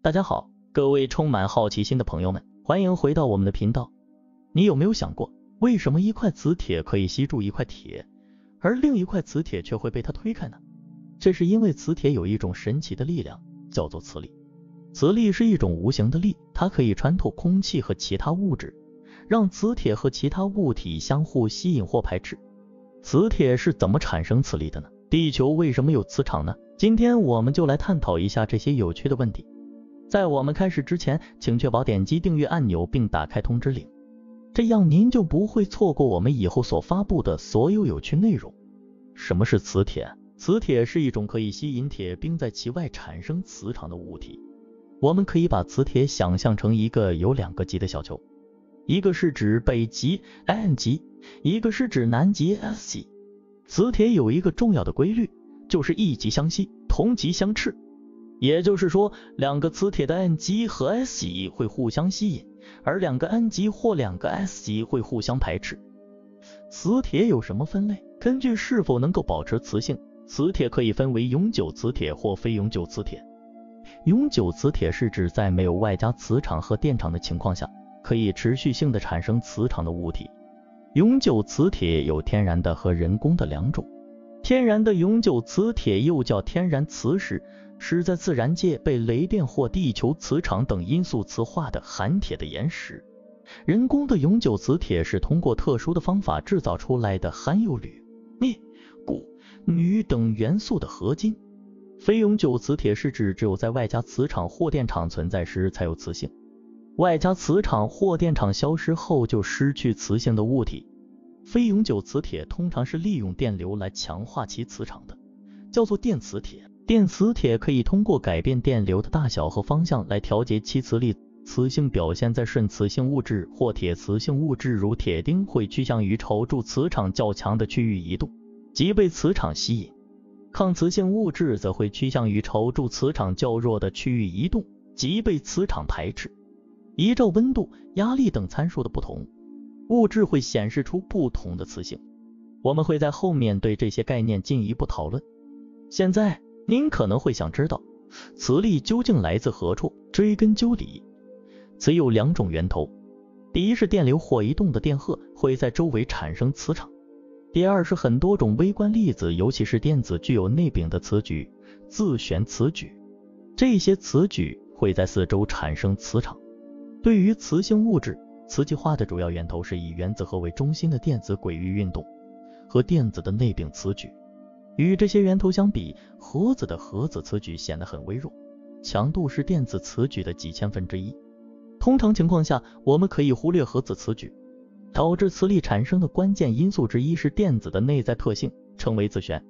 大家好，各位充满好奇心的朋友们，欢迎回到我们的频道。你有没有想过，为什么一块磁铁可以吸住一块铁，而另一块磁铁却会被它推开呢？这是因为磁铁有一种神奇的力量，叫做磁力。磁力是一种无形的力，它可以穿透空气和其他物质，让磁铁和其他物体相互吸引或排斥。磁铁是怎么产生磁力的呢？地球为什么有磁场呢？今天我们就来探讨一下这些有趣的问题。在我们开始之前，请确保点击订阅按钮并打开通知铃，这样您就不会错过我们以后所发布的所有有趣内容。什么是磁铁？磁铁是一种可以吸引铁并在其外产生磁场的物体。我们可以把磁铁想象成一个有两个极的小球，一个是指北极 N 极，一个是指南极 S 极。磁铁有一个重要的规律，就是一极相吸，同极相斥。也就是说，两个磁铁的 N 极和 S 极会互相吸引，而两个 N 极或两个 S 极会互相排斥。磁铁有什么分类？根据是否能够保持磁性，磁铁可以分为永久磁铁或非永久磁铁。永久磁铁是指在没有外加磁场和电场的情况下，可以持续性的产生磁场的物体。永久磁铁有天然的和人工的两种。天然的永久磁铁又叫天然磁石，是在自然界被雷电或地球磁场等因素磁化的含铁的岩石。人工的永久磁铁是通过特殊的方法制造出来的含有铝、镍、钴、钕等元素的合金。非永久磁铁是指只有在外加磁场或电场存在时才有磁性，外加磁场或电场消失后就失去磁性的物体。非永久磁铁通常是利用电流来强化其磁场的，叫做电磁铁。电磁铁可以通过改变电流的大小和方向来调节其磁力。磁性表现在顺磁性物质或铁磁性物质，如铁钉会趋向于朝住磁场较强的区域移动，即被磁场吸引；抗磁性物质则会趋向于朝住磁场较弱的区域移动，即被磁场排斥。依照温度、压力等参数的不同，物质会显示出不同的磁性。我们会在后面对这些概念进一步讨论。现在您可能会想知道，磁力究竟来自何处？追根究底，磁有两种源头，第一是电流或移动的电荷会在周围产生磁场，第二是很多种微观粒子，尤其是电子具有内禀的磁矩、自旋磁矩，这些磁矩会在四周产生磁场。对于磁性物质，磁极化的主要源头是以原子核为中心的电子轨域运动和电子的内禀磁矩。与这些源头相比，核子的核子磁矩显得很微弱，强度是电子磁矩的几千分之一。通常情况下，我们可以忽略核子磁矩。导致磁力产生的关键因素之一是电子的内在特性，称为自旋。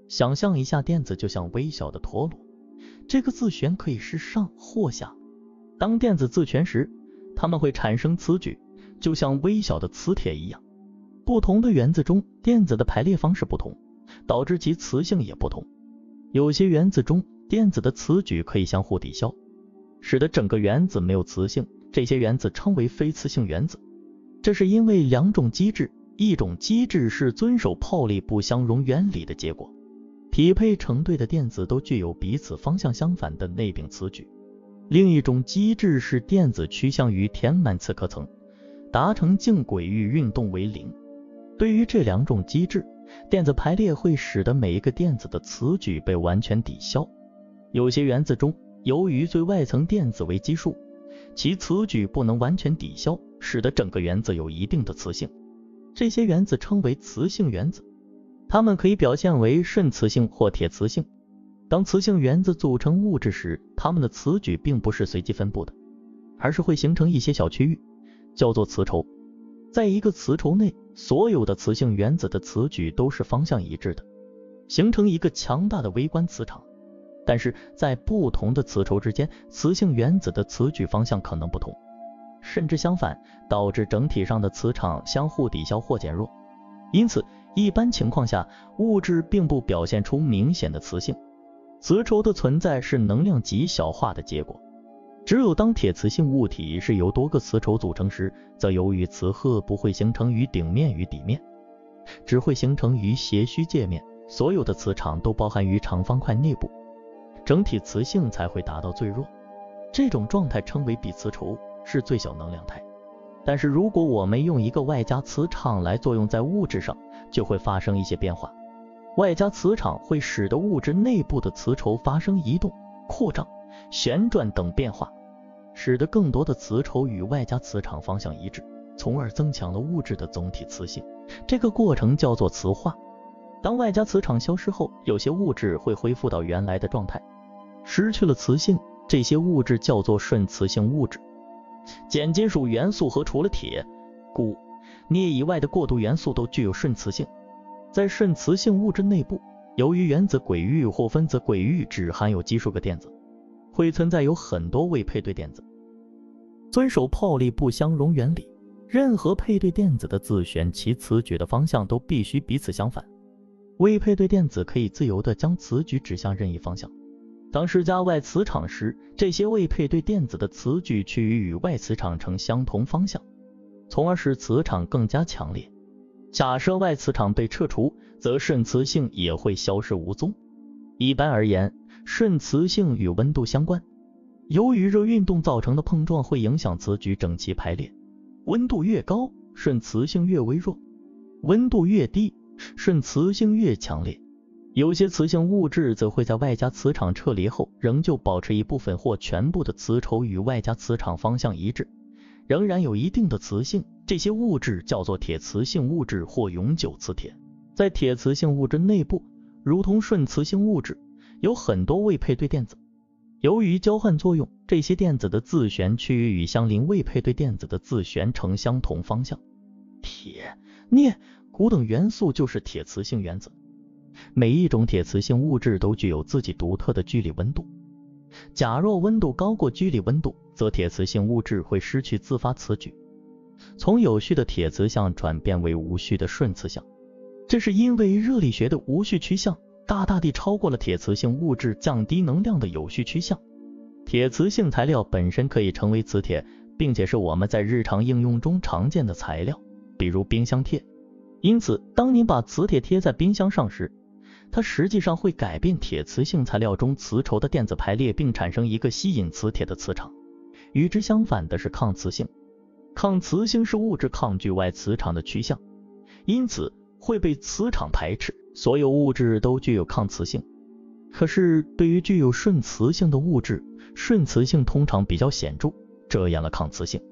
想象一下电子就像微小的陀螺，这个自旋可以是上或下。当电子自旋时，它们会产生磁矩，就像微小的磁铁一样。不同的原子中，电子的排列方式不同，导致其磁性也不同。有些原子中，电子的磁矩可以相互抵消，使得整个原子没有磁性，这些原子称为非磁性原子。这是因为两种机制，一种机制是遵守泡利不相容原理的结果，匹配成对的电子都具有彼此方向相反的内禀磁矩；另一种机制是电子趋向于填满磁壳层，达成径轨域运动为零。对于这两种机制，电子排列会使得每一个电子的磁矩被完全抵消。有些原子中，由于最外层电子为奇数，其磁矩不能完全抵消，使得整个原子有一定的磁性。这些原子称为磁性原子，它们可以表现为顺磁性或铁磁性。当磁性原子组成物质时，它们的磁矩并不是随机分布的，而是会形成一些小区域，叫做磁轴。在一个磁轴内，所有的磁性原子的磁矩都是方向一致的，形成一个强大的微观磁场。但是在不同的磁轴之间，磁性原子的磁矩方向可能不同，甚至相反，导致整体上的磁场相互抵消或减弱。因此，一般情况下，物质并不表现出明显的磁性。磁轴的存在是能量极小化的结果。只有当铁磁性物体是由多个磁轴组成时，则由于磁荷不会形成于顶面与底面，只会形成于斜虚界面，所有的磁场都包含于长方块内部，整体磁性才会达到最弱。这种状态称为比磁轴，是最小能量态。但是如果我们用一个外加磁场来作用在物质上，就会发生一些变化。外加磁场会使得物质内部的磁轴发生移动、扩张、旋转等变化，使得更多的磁轴与外加磁场方向一致，从而增强了物质的总体磁性。这个过程叫做磁化。当外加磁场消失后，有些物质会恢复到原来的状态，失去了磁性，这些物质叫做顺磁性物质。碱金属元素和除了铁、钴、镍以外的过渡元素都具有顺磁性。在顺磁性物质内部，由于原子轨域或分子轨域只含有奇数个电子，会存在有很多位配对电子。遵守泡利不相容原理，任何配对电子的自旋其磁矩的方向都必须彼此相反。位配对电子可以自由地将磁矩指向任意方向。当施加外磁场时，这些位配对电子的磁矩趋于与外磁场呈相同方向，从而使磁场更加强烈。假设外磁场被撤除，则顺磁性也会消失无踪。一般而言，顺磁性与温度相关。由于热运动造成的碰撞会影响磁矩整齐排列，温度越高，顺磁性越微弱；温度越低，顺磁性越强烈。有些磁性物质则会在外加磁场撤离后，仍旧保持一部分或全部的磁轴与外加磁场方向一致，仍然有一定的磁性。这些物质叫做铁磁性物质或永久磁铁。在铁磁性物质内部，如同顺磁性物质，有很多位配对电子。由于交换作用，这些电子的自旋趋于与相邻位配对电子的自旋呈相同方向。铁、镍、钴等元素就是铁磁性原子。每一种铁磁性物质都具有自己独特的距离温度。假若温度高过距离温度，则铁磁性物质会失去自发磁矩，从有序的铁磁相转变为无序的顺磁相。这是因为热力学的无序趋向大大地超过了铁磁性物质降低能量的有序趋向。铁磁性材料本身可以成为磁铁，并且是我们在日常应用中常见的材料，比如冰箱贴。因此，当您把磁铁贴在冰箱上时，它实际上会改变铁磁性材料中磁轴的电子排列，并产生一个吸引磁铁的磁场。与之相反的是抗磁性。抗磁性是物质抗拒外磁场的趋向，因此会被磁场排斥。所有物质都具有抗磁性，可是对于具有顺磁性的物质，顺磁性通常比较显著，这样的抗磁性。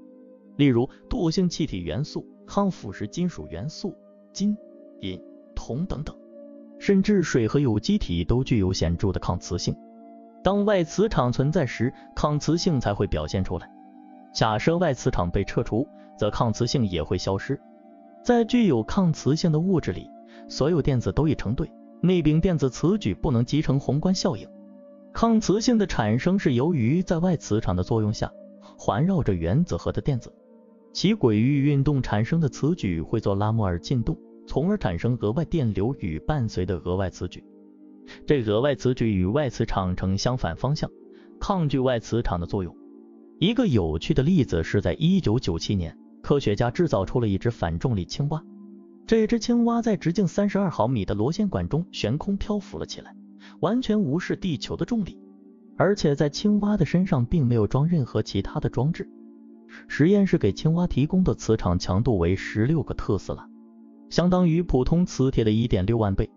例如惰性气体元素、抗腐蚀金属元素、金、银、铜等等，甚至水和有机体都具有显著的抗磁性。当外磁场存在时，抗磁性才会表现出来。假设外磁场被撤除，则抗磁性也会消失。在具有抗磁性的物质里，所有电子都已成对，内禀电子磁矩不能集成宏观效应。抗磁性的产生是由于在外磁场的作用下，环绕着原子核的电子，其轨域运动产生的磁矩会做拉莫尔进动，从而产生额外电流与伴随的额外磁矩。这额外磁矩与外磁场呈相反方向，抗拒外磁场的作用。一个有趣的例子是在1997年，科学家制造出了一只反重力青蛙。这只青蛙在直径32毫米的螺旋管中悬空漂浮了起来，完全无视地球的重力，而且在青蛙的身上并没有装任何其他的装置。实验室给青蛙提供的磁场强度为16个特斯拉，相当于普通磁铁的 1.6万倍。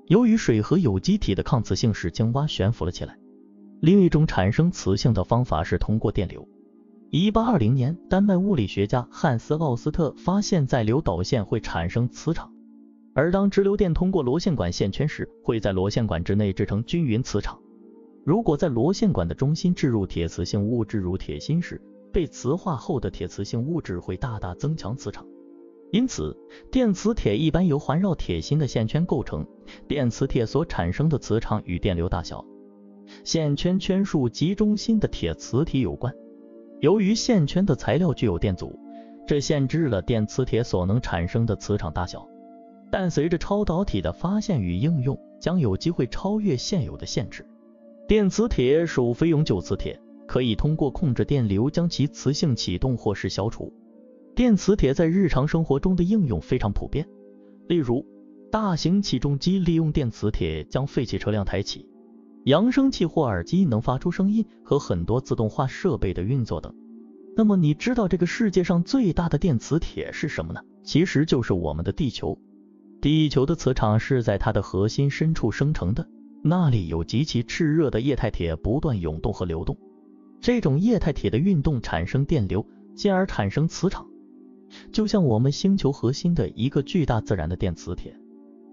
由于水和有机体的抗磁性使青蛙悬浮了起来。另一种产生磁性的方法是通过电流。1820年，丹麦物理学家汉斯·奥斯特发现在流导线会产生磁场，而当直流电通过螺线管线圈时，会在螺线管之内制成均匀磁场。如果在螺线管的中心置入铁磁性物质如铁锌时，被磁化后的铁磁性物质会大大增强磁场。因此，电磁铁一般由环绕铁锌的线圈构成，电磁铁所产生的磁场与电流大小、线圈圈数及中心的铁磁体有关。由于线圈的材料具有电阻，这限制了电磁铁所能产生的磁场大小。但随着超导体的发现与应用，将有机会超越现有的限制。电磁铁属非永久磁铁，可以通过控制电流将其磁性启动或是消除。电磁铁在日常生活中的应用非常普遍，例如大型起重机利用电磁铁将废弃车辆抬起，扬声器或耳机能发出声音和很多自动化设备的运作等。那么你知道这个世界上最大的电磁铁是什么呢？其实就是我们的地球。地球的磁场是在它的核心深处生成的，那里有极其炽热的液态铁不断涌动和流动。这种液态铁的运动产生电流，进而产生磁场，就像我们星球核心的一个巨大自然的电磁铁。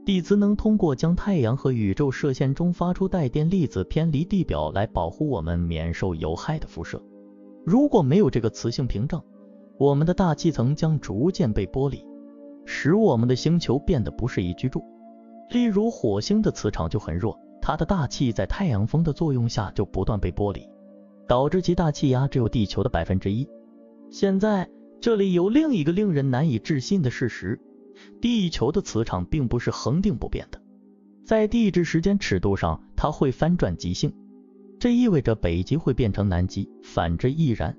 地磁能通过将太阳和宇宙射线中发出带电粒子偏离地表来保护我们免受有害的辐射。如果没有这个磁性屏障，我们的大气层将逐渐被剥离，使我们的星球变得不适宜居住。例如火星的磁场就很弱，它的大气在太阳风的作用下就不断被剥离，导致其大气压只有地球的1%。现在这里有另一个令人难以置信的事实，地球的磁场并不是恒定不变的，在地质时间尺度上它会翻转极性，这意味着北极会变成南极，反之亦然。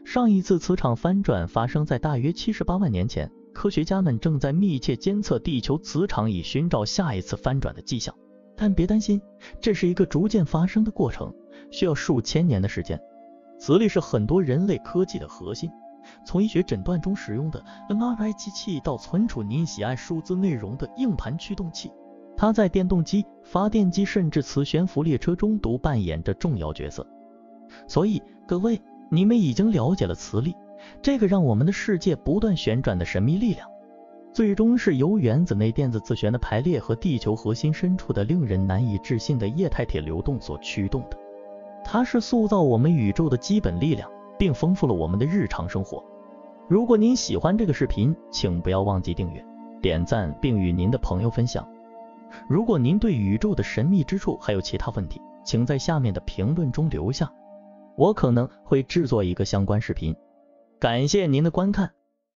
上一次磁场翻转发生在大约78万年前，科学家们正在密切监测地球磁场以寻找下一次翻转的迹象。但别担心，这是一个逐渐发生的过程，需要数千年的时间。磁力是很多人类科技的核心，从医学诊断中使用的 MRI 机器到存储您喜爱数字内容的硬盘驱动器，它在电动机、发电机甚至磁悬浮列车中都扮演着重要角色。所以各位，你们已经了解了磁力，这个让我们的世界不断旋转的神秘力量，最终是由原子内电子自旋的排列和地球核心深处的令人难以置信的液态铁流动所驱动的。它是塑造我们宇宙的基本力量，并丰富了我们的日常生活。如果您喜欢这个视频，请不要忘记订阅、点赞并与您的朋友分享。如果您对宇宙的神秘之处还有其他问题，请在下面的评论中留下，我可能会制作一个相关视频。感谢您的观看。